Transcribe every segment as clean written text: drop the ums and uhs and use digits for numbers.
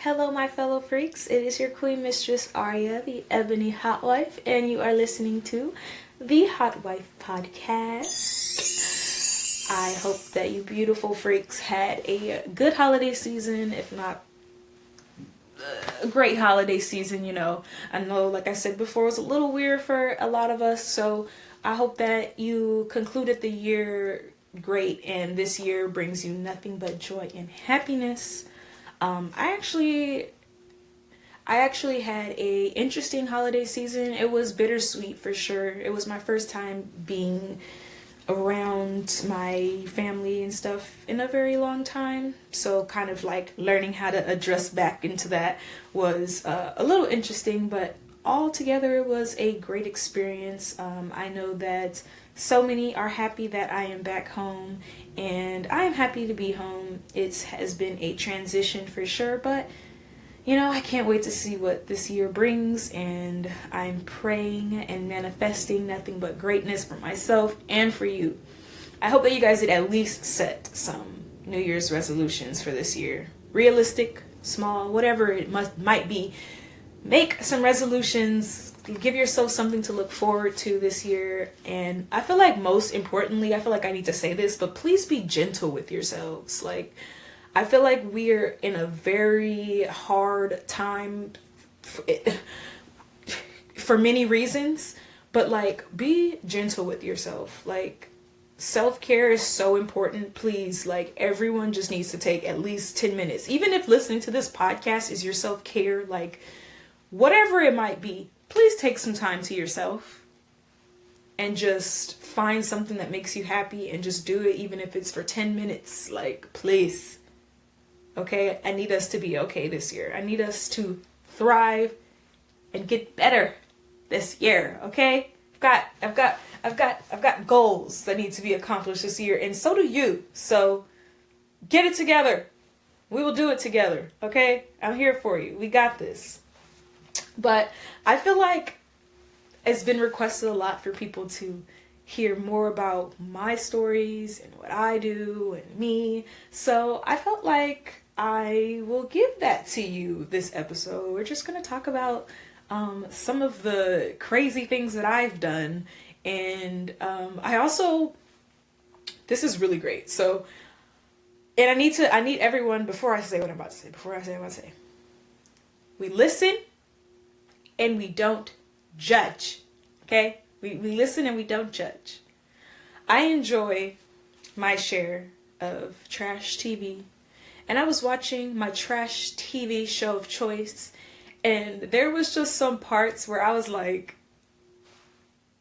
Hello, my fellow freaks. It is your queen mistress, Arya, the Ebony Hotwife, and you are listening to the Hotwife Podcast. I hope that you beautiful freaks had a good holiday season, if not a great holiday season, I know, like I said before, it was a little weird for a lot of us, so I hope that you concluded the year great and this year brings you nothing but joy and happiness. I actually had a interesting holiday season. It was bittersweet for sure. It was my first time being around my family and stuff in a very long time. So kind of like learning how to adjust back into that was a little interesting, but altogether it was a great experience. I know that so many are happy that I am back home, and I am happy to be home. It has been a transition for sure, but I can't wait to see what this year brings, and I'm praying and manifesting nothing but greatness for myself and for you. I hope that you guys did at least set some New Year's resolutions for this year. Realistic, small, whatever it might be. Make some resolutions. Give yourself something to look forward to this year. And I feel like most importantly, I feel like I need to say this, but please be gentle with yourselves. I feel like we're in a very hard time for many reasons, but be gentle with yourself. Self-care is so important. Please, everyone just needs to take at least 10 minutes. Even if listening to this podcast is your self-care, whatever it might be, please take some time to yourself and just find something that makes you happy and just do it, even if it's for 10 minutes. Please. Okay? I need us to be okay this year. I need us to thrive and get better this year. Okay? I've got goals that need to be accomplished this year, and so do you. So get it together. We will do it together. Okay? I'm here for you. We got this. But I feel like it's been requested a lot for people to hear more about my stories and what I do and me. So I felt like I will give that to you this episode. We're just going to talk about some of the crazy things that I've done. And this is really great. So, and I need everyone, before I say what I'm about to say, we listen and we don't judge. Okay? We listen and we don't judge. I enjoy my share of trash TV. And I was watching my trash TV show of choice. And there was just some parts where I was like,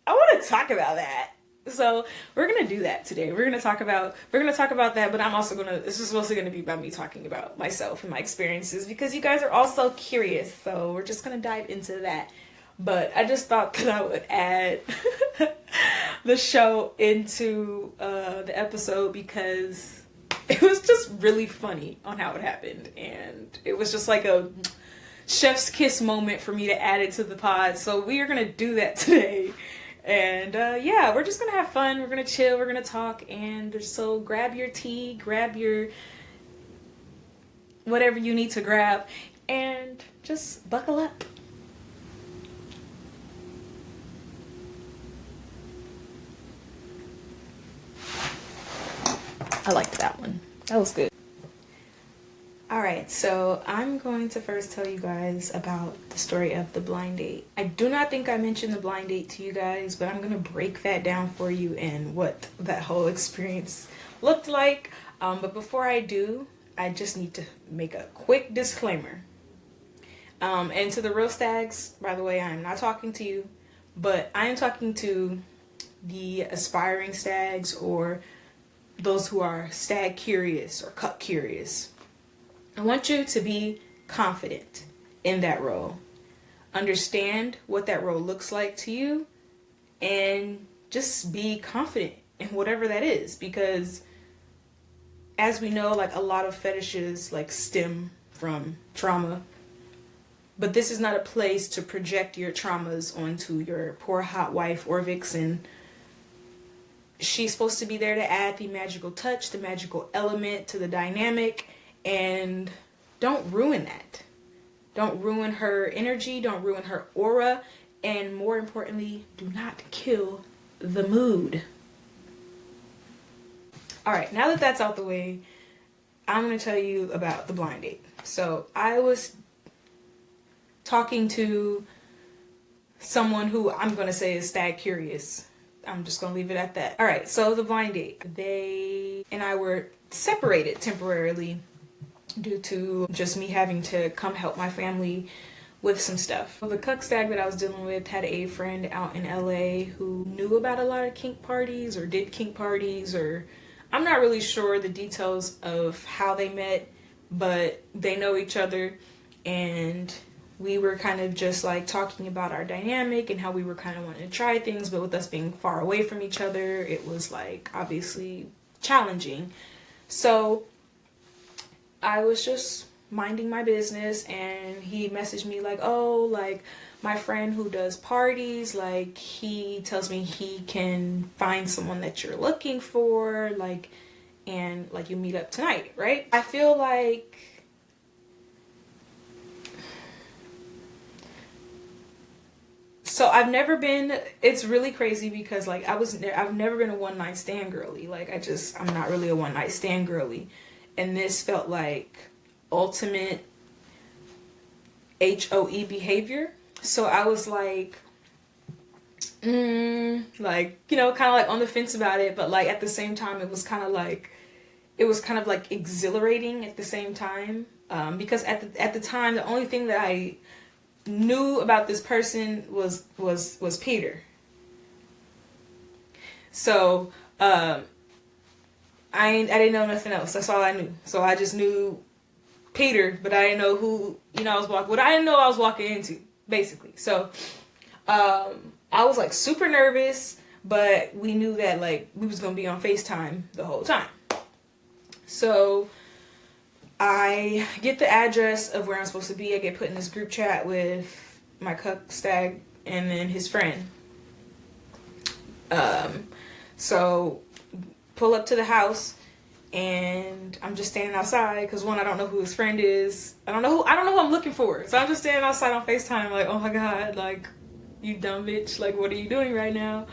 I want to talk about that. So we're going to do that today. We're going to talk about that, but this is mostly going to be about me talking about myself and my experiences, because you guys are all so curious. So we're just going to dive into that. But I just thought that I would add the show into the episode because it was just really funny on how it happened. And it was just like a chef's kiss moment for me to add it to the pod. So we are going to do that today. And we're just going to have fun. We're going to chill. We're going to talk. And so grab your tea, grab your whatever you need to grab, and just buckle up. I liked that one. That was good. Alright, so I'm going to first tell you guys about the story of the blind date. I do not think I mentioned the blind date to you guys, but I'm going to break that down for you and what that whole experience looked like. But before I do, I just need to make a quick disclaimer. And to the real stags, by the way, I am not talking to you, but I am talking to the aspiring stags or those who are stag curious or cut curious. I want you to be confident in that role. Understand what that role looks like to you, and just be confident in whatever that is, because as we know, a lot of fetishes stem from trauma, but this is not a place to project your traumas onto your poor hot wife or vixen. She's supposed to be there to add the magical touch, the magical element to the dynamic, and don't ruin that. Don't ruin her energy, don't ruin her aura, and more importantly, do not kill the mood. All right, now that that's out the way, I'm going to tell you about the blind date. So I was talking to someone who I'm going to say is stag curious. I'm just going to leave it at that. All right, so the blind date. They and I were separated temporarily due to just me having to come help my family with some stuff. The cuck stag that I was dealing with had a friend out in LA who knew about a lot of kink parties or did kink parties, or I'm not really sure the details of how they met, but they know each other, and we were kind of just like talking about our dynamic and how we were kind of wanting to try things, but with us being far away from each other, it was like obviously challenging. So I was just minding my business, and he messaged me like, oh, like my friend who does parties, like he tells me he can find someone that you're looking for, like, and like you meet up tonight, right? I feel like so I've never been, it's really crazy because like I've never been a one night stand girly. Like I'm not really a one night stand girly. And this felt like ultimate HOE behavior. So I was like, like, you know, kind of like on the fence about it. But like at the same time, it was kind of like exhilarating at the same time. Because at the time, the only thing that I knew about this person was Peter. So I didn't know nothing else. That's all I knew. So I just knew Peter, but I didn't know who, you know, I didn't know I was walking into, basically. So I was like super nervous, but we knew that like we was gonna be on FaceTime the whole time. So I get the address of where I'm supposed to be. I get put in this group chat with my cuck stag and then his friend. So pull up to the house, and I'm just standing outside because one, I don't know who his friend is. I don't know who I'm looking for. So I'm just standing outside on FaceTime like, oh my God, like, you dumb bitch, like, what are you doing right now?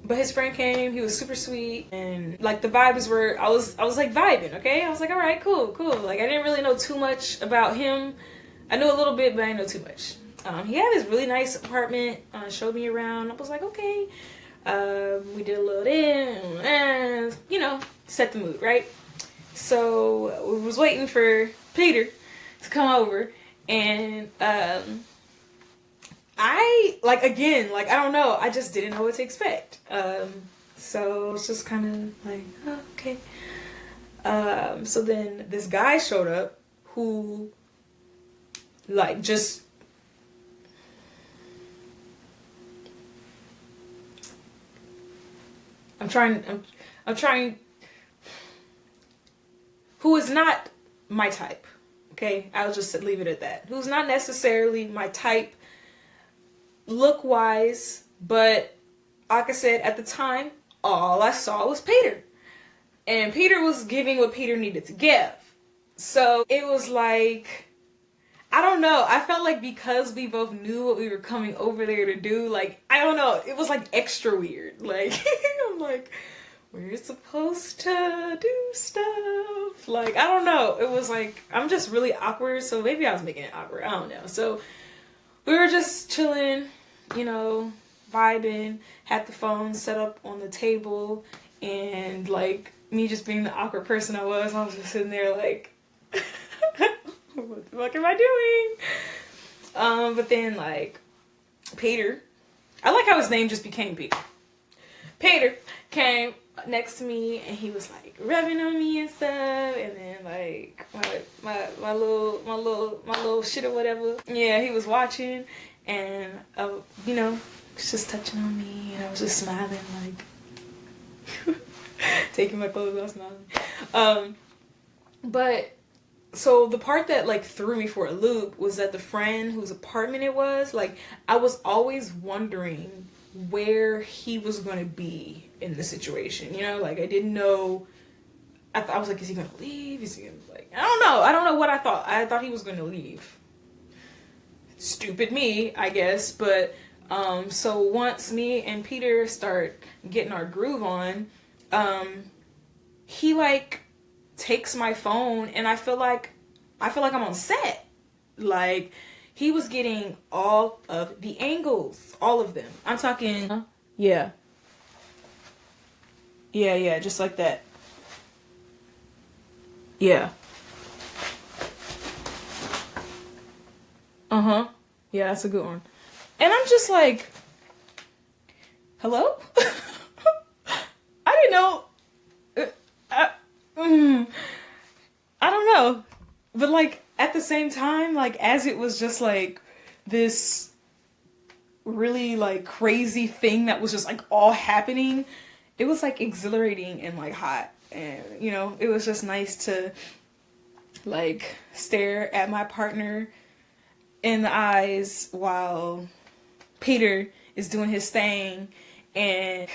But his friend came, he was super sweet, and like the vibes were, I was like vibing, okay? I was like, all right, cool. Like I didn't really know too much about him. I knew a little bit, but I didn't know too much. He had this really nice apartment, showed me around. I was like, okay. We did a little and you know, set the mood, right? So we was waiting for Peter to come over, and I don't know, I just didn't know what to expect. So it's just kind of like, oh, okay. So then this guy showed up who like just I'm trying who is not my type. Okay, I'll just leave it at that. Who's not necessarily my type look wise, but like I said, at the time, all I saw was Peter. And Peter was giving what Peter needed to give. So it was like, I don't know. I felt like because we both knew what we were coming over there to do, like, I don't know. It was like extra weird. Like, I'm like, we're supposed to do stuff. Like, I don't know. It was like, I'm just really awkward. So maybe I was making it awkward. I don't know. So we were just chilling, you know, vibing, had the phone set up on the table, and like me just being the awkward person I was just sitting there like, what the fuck am I doing? But then like Peter, I like how his name just became Peter. Peter came next to me and he was like rubbing on me and stuff, and then like my little shit or whatever. Yeah, he was watching, and you know, was just touching on me, and I was just smiling like taking my clothes off, smiling. But so the part that like threw me for a loop was that the friend whose apartment it was, like I was always wondering where he was going to be in the situation, you know, like I didn't know I was like, is he gonna leave? Is he gonna, like, I don't know what I thought. I thought he was gonna leave. Stupid me, I guess. But so once me and Peter start getting our groove on, he like takes my phone, and I feel like I'm on set. Like, he was getting all of the angles, all of them. I'm talking, yeah, just like that. Yeah. Yeah, that's a good one. And I'm just like, hello? I didn't know. I don't know. But like, at the same time, like, as it was just like this really like crazy thing that was just like all happening, it was like exhilarating and like hot. And, you know, it was just nice to like stare at my partner in the eyes while Peter is doing his thing. And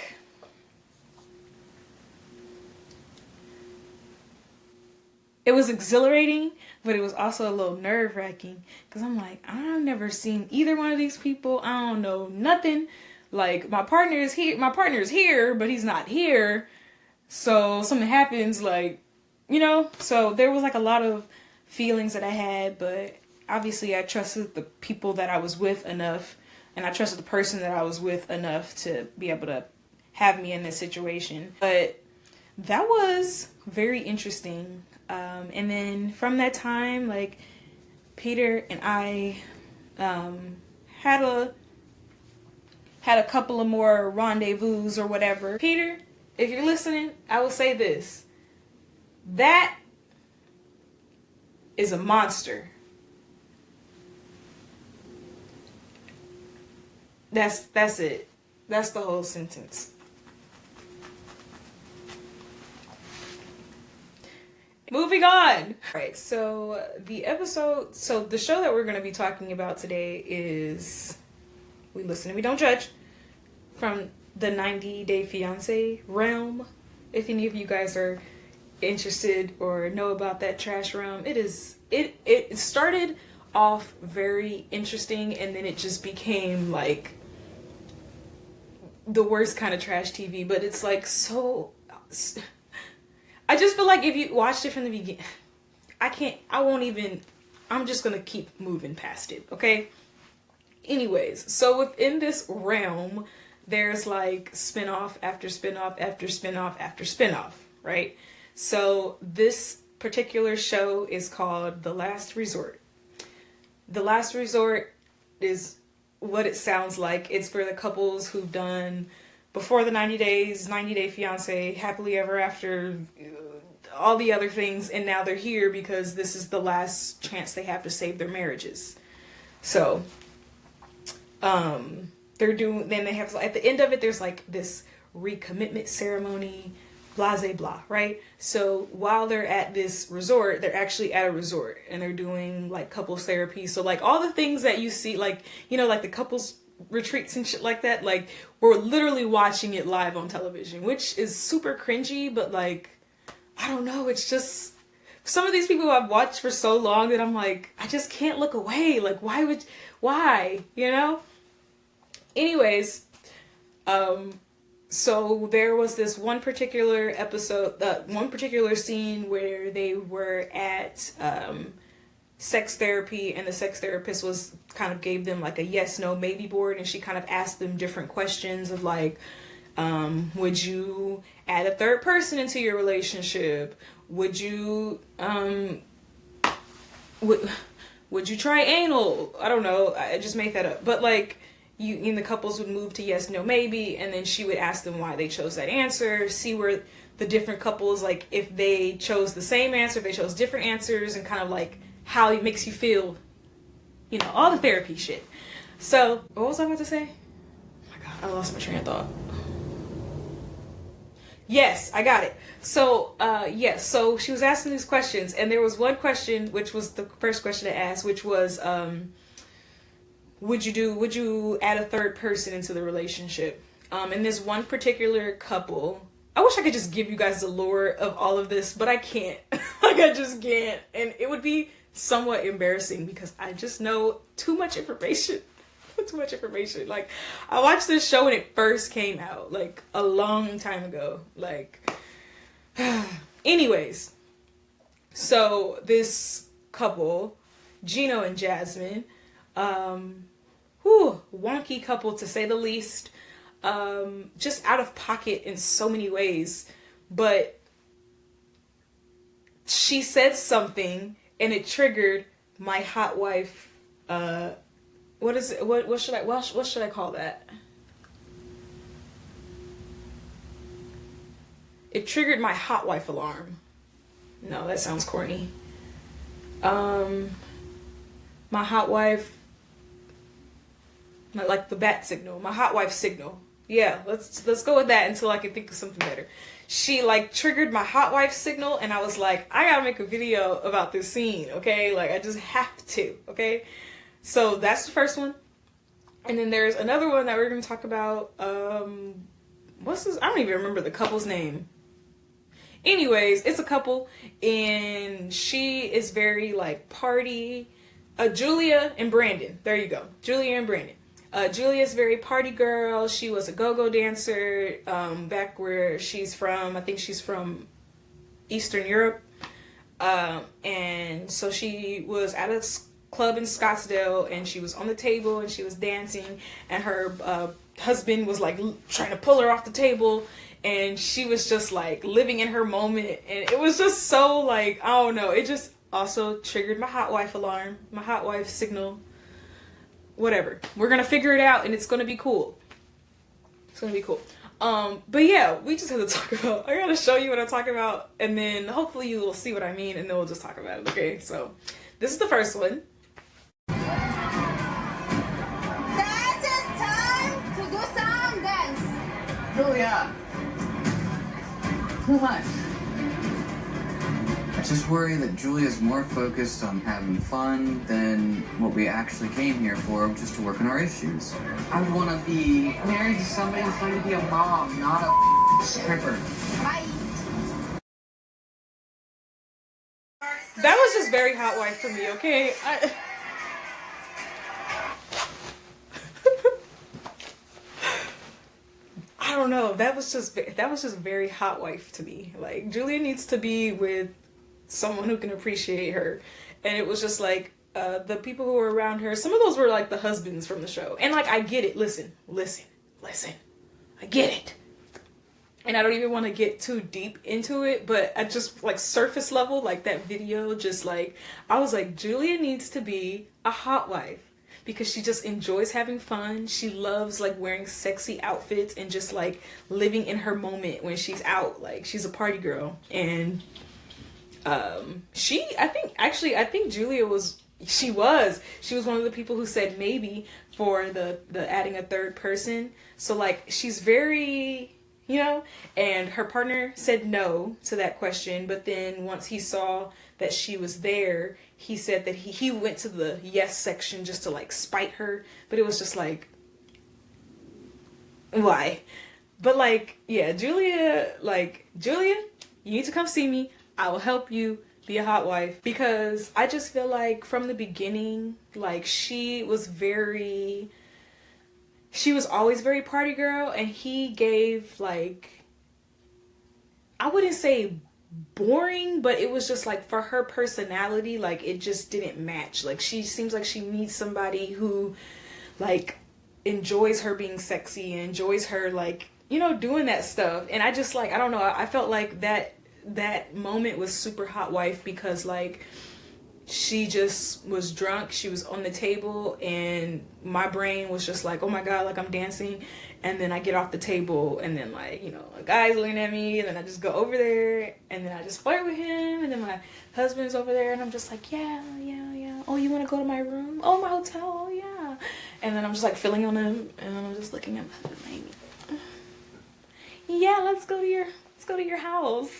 it was exhilarating, but it was also a little nerve-wracking, because I'm like, I've never seen either one of these people. I don't know nothing. Like, my partner is here, but he's not here. So something happens, like, you know. So there was like a lot of feelings that I had, but obviously I trusted the people that I was with enough, and I trusted the person that I was with enough to be able to have me in this situation. But that was very interesting. And then from that time, like, Peter and I had a couple of more rendezvous or whatever. Peter, if you're listening, I will say this. That is a monster. That's it. That's the whole sentence. Moving on. Alright, so the show that we're going to be talking about today is We Listen and We Don't Judge, from the 90 Day Fiancé realm. If any of you guys are interested or know about that trash realm, it started off very interesting, and then it just became like the worst kind of trash TV. But it's like, so I just feel like if you watched it from the beginning, I'm just gonna keep moving past it, okay? Anyways, so within this realm, there's like spinoff after spinoff after spinoff after spinoff, right? So this particular show is called The Last Resort. The Last Resort is what it sounds like. It's for the couples who've done Before the 90 Days, 90 Day Fiancé, Happily Ever After, all the other things, and now they're here because this is the last chance they have to save their marriages. So, then they have, at the end of it, there's like this recommitment ceremony, blah, blah, blah, right? So while they're at this resort, they're actually at a resort, and they're doing like couples therapy. So like all the things that you see, like, you know, like the couples retreats and shit like that, like, we're literally watching it live on television, which is super cringy, but like, I don't know, it's just, some of these people I've watched for so long that I'm like, I just can't look away. Like, why, you know? Anyways, so there was this one particular episode, one particular scene where they were at sex therapy, and the sex therapist was kind of gave them like a yes, no, maybe board, and she kind of asked them different questions of like, would you add a third person into your relationship? Would you would you try anal? I don't know, I just made that up. But like, the couples would move to yes, no, maybe, and then she would ask them why they chose that answer, see where the different couples, like, if they chose the same answer, if they chose different answers, and kind of like how it makes you feel, you know, all the therapy shit. So, what was I about to say? Oh my god, I lost my train of thought. Yes, I got it. So, yes, so she was asking these questions, and there was one question, which was the first question I asked, which was, would you add a third person into the relationship? And this one particular couple, I wish I could just give you guys the lore of all of this, but I can't. Like, I just can't. And it would be somewhat embarrassing because I just know too much information. Too much information. Like, I watched this show when it first came out, like, a long time ago. Like, anyways. So, this couple, Gino and Jasmine, wonky couple to say the least. Just out of pocket in so many ways, but she said something and it triggered my hot wife. What is it? What should I call that? It triggered my hot wife alarm. No, that sounds corny. My hot wife, like the bat signal, my hot wife signal. Yeah, let's go with that until I can think of something better. She like triggered my hot wife signal, and I was like, I gotta make a video about this scene, okay? Like, I just have to, okay? So that's the first one. And then there's another one that we're gonna talk about. What's this? I don't even remember the couple's name. Anyways, it's a couple, and she is very like party. Julia and Brandon. There you go. Julia and Brandon. Julia's very party girl. She was a go-go dancer back where she's from. I think she's from Eastern Europe. And so she was at a club in Scottsdale, and she was on the table and she was dancing, and her husband was like trying to pull her off the table, and she was just like living in her moment, and it was just so like, I don't know, it just also triggered my hot wife alarm, my hot wife signal. Whatever. We're gonna figure it out, and it's gonna be cool. It's gonna be cool. But yeah, we just have to talk about, I gotta show you what I'm talking about, and then hopefully you will see what I mean, and then we'll just talk about it, okay? So, this is the first one. Dance is time to do some dance. Julia! Too much. I just worry that Julia's more focused on having fun than what we actually came here for, which is to work on our issues. I want to be married to somebody who's going to be a mom, not a stripper. Bye. That was just very hot wife for me, okay? I don't know. That was just very hot wife to me. Like, Julia needs to be with someone who can appreciate her. And it was just like the people who were around her, some of those were like the husbands from the show, and like, I get it. Listen, I get it, and I don't even want to get too deep into it, but at just like surface level, like that video, just like, I was like, Julia needs to be a hot wife because she just enjoys having fun. She loves like wearing sexy outfits and just like living in her moment when she's out. Like, she's a party girl, and I think Julia was one of the people who said maybe for the adding a third person. So like, she's very, and her partner said no to that question, but then once he saw that she was there, he said that he went to the yes section just to like spite her, but it was just like, why? But like, yeah, Julia, you need to come see me. I will help you be a hot wife, because I just feel like from the beginning, like, she was always very party girl, and he gave like, I wouldn't say boring, but it was just like, for her personality, like, it just didn't match. Like, she seems like she needs somebody who like enjoys her being sexy and enjoys her like, doing that stuff. And I just like, I don't know, I felt like that moment was super hot wife, because like, she just was drunk, she was on the table, and my brain was just like, oh my god, like, I'm dancing, and then I get off the table, and then like, a guy's looking at me, and then I just go over there, and then I just flirt with him, and then my husband's over there, and I'm just like, yeah, oh, you want to go to my room? Oh, my hotel? Oh yeah. And then I'm just like feeling on him, and then I'm just looking at my husband like, yeah, let's go to your house.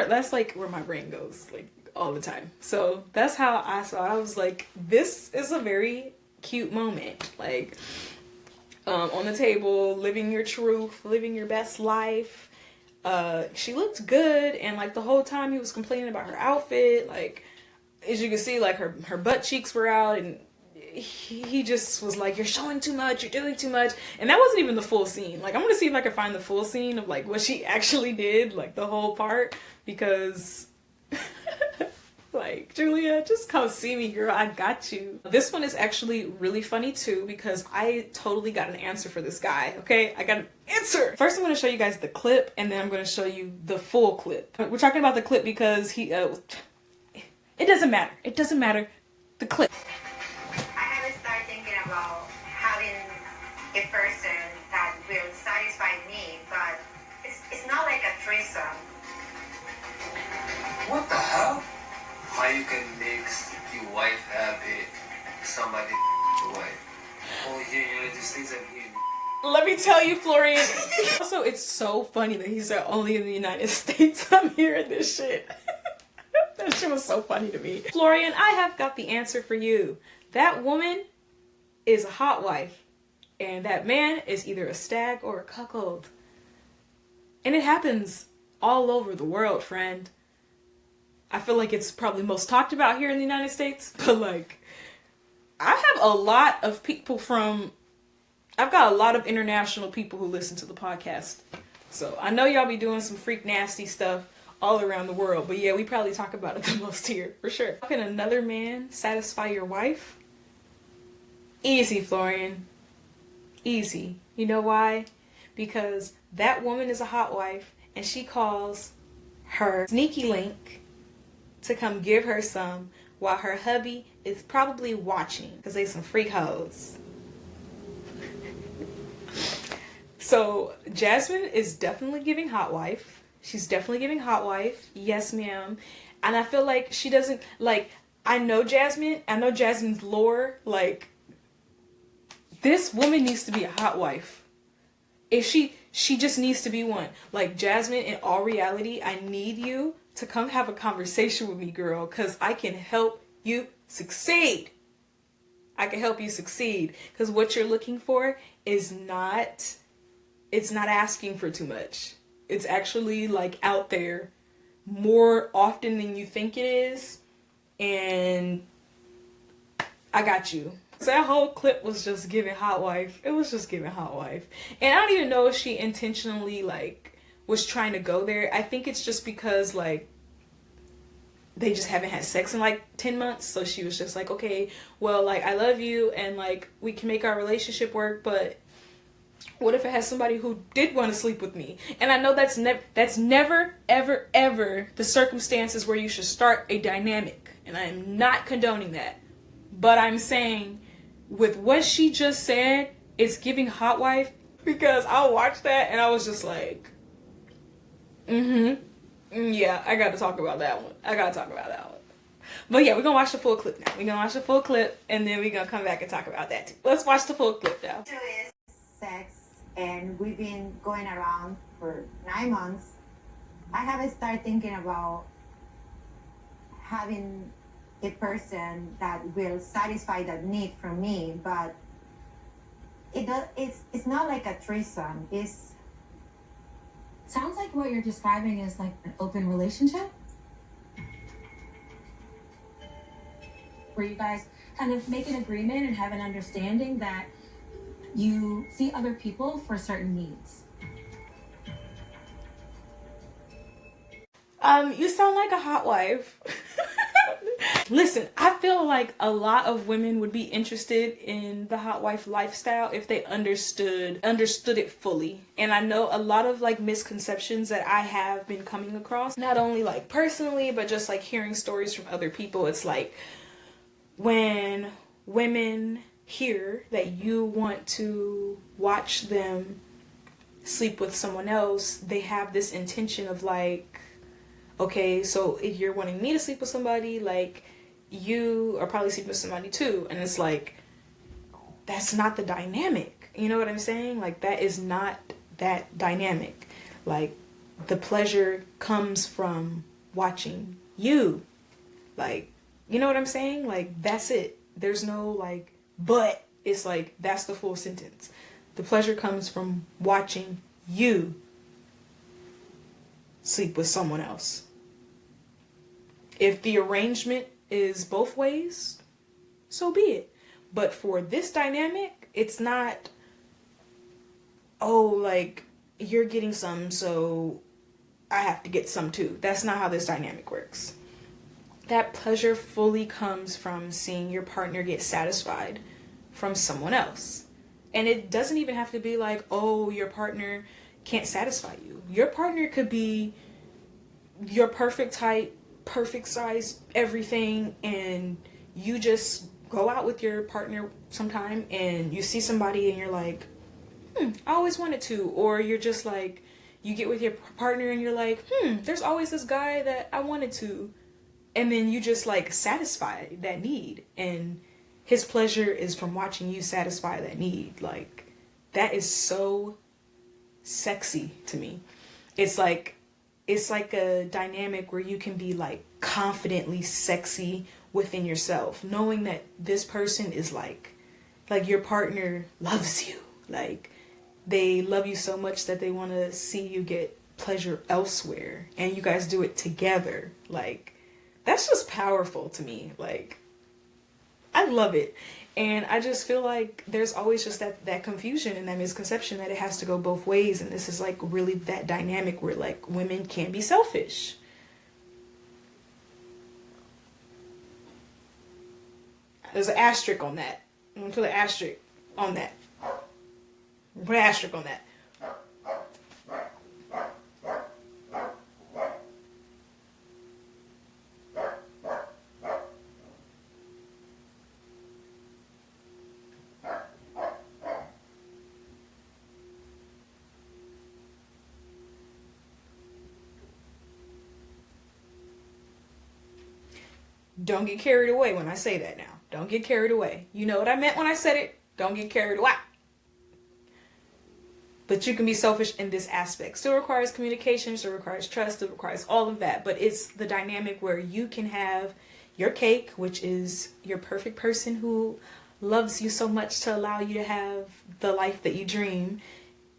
That's like where my brain goes like all the time. So that's how I saw it. I was like, this is a very cute moment. Like, on the table, living your truth, living your best life. She looked good, and like the whole time he was complaining about her outfit, like as you can see, like her butt cheeks were out, and he just was like, you're showing too much, you're doing too much. And that wasn't even the full scene. Like, I'm gonna see if I can find the full scene of like what she actually did, like the whole part, because like, Julia, just come see me, girl, I got you. This one is actually really funny too, because I totally got an answer for this guy. Okay, I got an answer. First, I'm gonna show you guys the clip, and then I'm gonna show you the full clip. We're talking about the clip because he it doesn't matter, the clip. About having a person that will satisfy me, but it's not like a threesome. What the hell? How you can make your wife happy, somebody your wife? Only here in the United States and here. Let me tell you, Florian. Also, it's so funny that he's only in the United States. I'm hearing this shit. That shit was so funny to me. Florian, I have got the answer for you. That woman is a hot wife, and that man is either a stag or a cuckold. And it happens all over the world, friend. I feel like it's probably most talked about here in the United States, but like, I have a lot of people I've got a lot of international people who listen to the podcast. So I know y'all be doing some freak nasty stuff all around the world, but yeah, we probably talk about it the most here, for sure. How can another man satisfy your wife? Easy, Florian. Easy. You know why? Because that woman is a hot wife, and she calls her sneaky link to come give her some while her hubby is probably watching, because they some freak hoes. So Jasmine is definitely giving hot wife. She's definitely giving hot wife. Yes, ma'am. And I feel like she doesn't, like, I know Jasmine. I know Jasmine's lore. Like, this woman needs to be a hot wife. If she just needs to be one. Like, Jasmine, in all reality, I need you to come have a conversation with me, girl, because I can help you succeed. I can help you succeed. Because what you're looking for is not, it's not asking for too much. It's actually, like, out there more often than you think it is. And I got you. So that whole clip was just giving hot wife. It was just giving hot wife. And I don't even know if she intentionally, like, was trying to go there. I think it's just because, like, they just haven't had sex in, like, 10 months. So she was just like, okay, well, like, I love you, and, like, we can make our relationship work, but what if it has somebody who did want to sleep with me? And I know that's never, ever, ever the circumstances where you should start a dynamic. And I am not condoning that. But I'm saying, with what she just said, it's giving hot wife, because I watched that and I was just like, yeah, I gotta talk about that one. But yeah, we're gonna watch the full clip now. We're gonna watch the full clip, and then we're gonna come back and talk about that too. Let's watch the full clip now. Sex, and we've been going around for 9 months. I haven't started thinking about having a person that will satisfy that need from me, but it's not like a threesome. Sounds like what you're describing is like an open relationship, where you guys kind of make an agreement and have an understanding that you see other people for certain needs. You sound like a hot wife. Listen, I feel like a lot of women would be interested in the hot wife lifestyle if they understood it fully. And I know a lot of like misconceptions that I have been coming across, not only like personally, but just like hearing stories from other people. It's like when women hear that you want to watch them sleep with someone else, they have this intention of like, okay, so if you're wanting me to sleep with somebody, like, you are probably sleeping with somebody too. And it's like, that's not the dynamic. You know what I'm saying? Like, that is not that dynamic. Like, the pleasure comes from watching you. Like, you know what I'm saying? Like, that's it. There's no, like, but. It's like, that's the full sentence. The pleasure comes from watching you sleep with someone else. If the arrangement is both ways, so be it. But for this dynamic, it's not, oh, like, you're getting some, so I have to get some too. That's not how this dynamic works. That pleasure fully comes from seeing your partner get satisfied from someone else. And it doesn't even have to be like, oh, your partner can't satisfy you. Your partner could be your perfect height, perfect size, everything, and you just go out with your partner sometime and you see somebody and you're like, I always wanted to. Or you're just like, you get with your partner and you're like, there's always this guy that I wanted to. And then you just like satisfy that need. And his pleasure is from watching you satisfy that need. Like, that is so sexy to me. It's like a dynamic where you can be like confidently sexy within yourself, knowing that this person is like your partner loves you. Like, they love you so much that they want to see you get pleasure elsewhere, and you guys do it together. Like, that's just powerful to me. Like, I love it. And I just feel like there's always just that confusion and that misconception that it has to go both ways. And this is like really that dynamic where like women can be selfish. There's an asterisk on that. I'm going to put an asterisk on that. Put an asterisk on that. Don't get carried away when I say that now. Don't get carried away. You know what I meant when I said it. Don't get carried away. But you can be selfish in this aspect. Still requires communication, still requires trust, still requires all of that. But it's the dynamic where you can have your cake, which is your perfect person who loves you so much to allow you to have the life that you dream.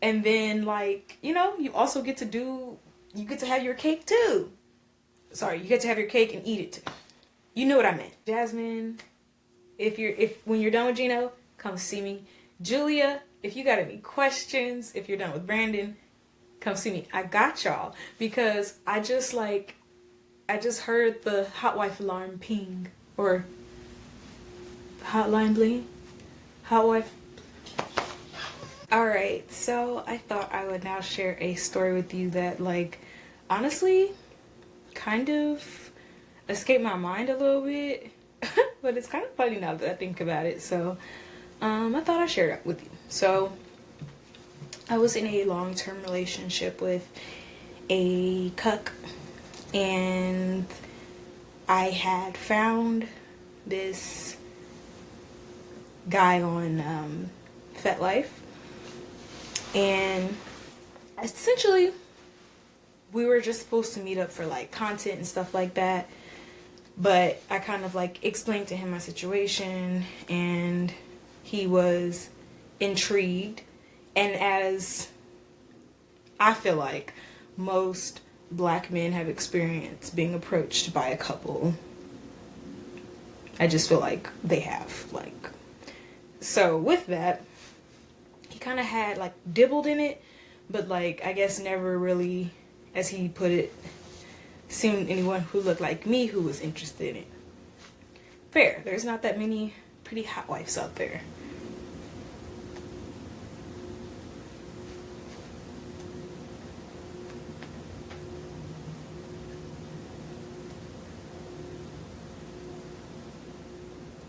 And then, like, you know, you also get to have your cake too. Sorry, you get to have your cake and eat it too. You know what I meant. Jasmine, when you're done with Gino, come see me. Julia, if you got any questions, if you're done with Brandon, come see me. I got y'all. Because I just heard the Hotwife alarm ping. Or hotline bling. Hotwife. Alright, so I thought I would now share a story with you that, like, honestly, kind of escaped my mind a little bit. But it's kind of funny now that I think about it. So I thought I'd share it with you. So I was in a long-term relationship with a cuck, and I had found this guy on FetLife, and essentially we were just supposed to meet up for like content and stuff like that. But I kind of like explained to him my situation, and he was intrigued. And as I feel like most black men have experienced being approached by a couple, I just feel like they have, like, so with that, he kind of had like dibbled in it, but like I guess never really, as he put it, seen anyone who looked like me who was interested in it. Fair. There's not that many pretty hotwives out there.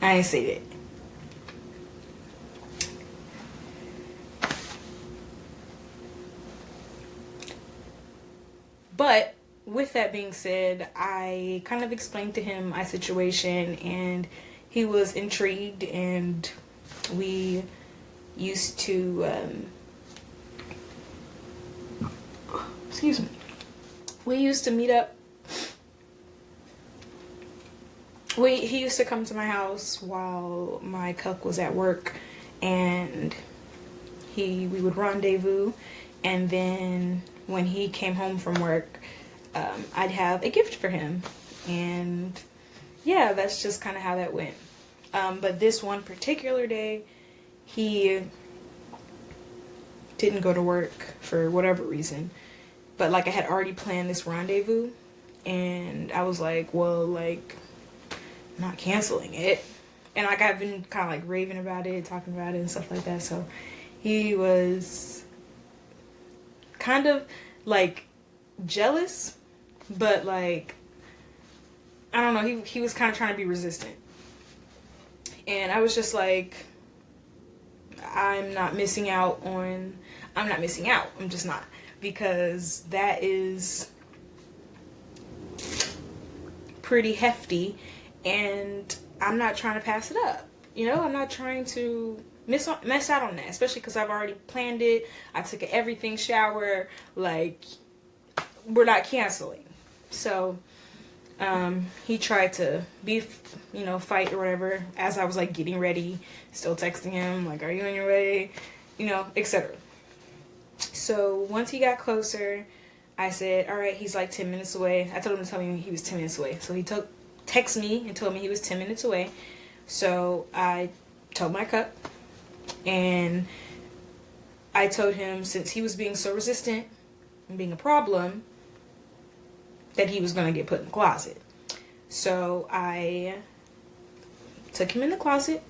I ain't say that. But with that being said, I kind of explained to him my situation, and he was intrigued, and we used to we used to meet up. He used to come to my house while my cuck was at work, and we would rendezvous, and then when he came home from work, I'd have a gift for him. And yeah, that's just kind of how that went. But this one particular day, he didn't go to work for whatever reason. But like I had already planned this rendezvous, and I was like, well, like, I'm not canceling it. And like I've been kind of like raving about it, talking about it and stuff like that. So he was kind of like jealous, but like, I don't know, he was kind of trying to be resistant. And I was just like, I'm not missing out. I'm just not. Because that is pretty hefty, and I'm not trying to pass it up. You know, I'm not trying to miss out on that, especially because I've already planned it. I took an everything shower. Like, we're not canceling. So he tried to fight or whatever as I was like getting ready, still texting him like, are you on your way, etc. So once he got closer, I said, all right, he's like 10 minutes away. I told him to tell me he was 10 minutes away. So he texted me and told me he was 10 minutes away. So I told my cup, and I told him, since he was being so resistant and being a problem, that he was going to get put in the closet. So I took him in the closet,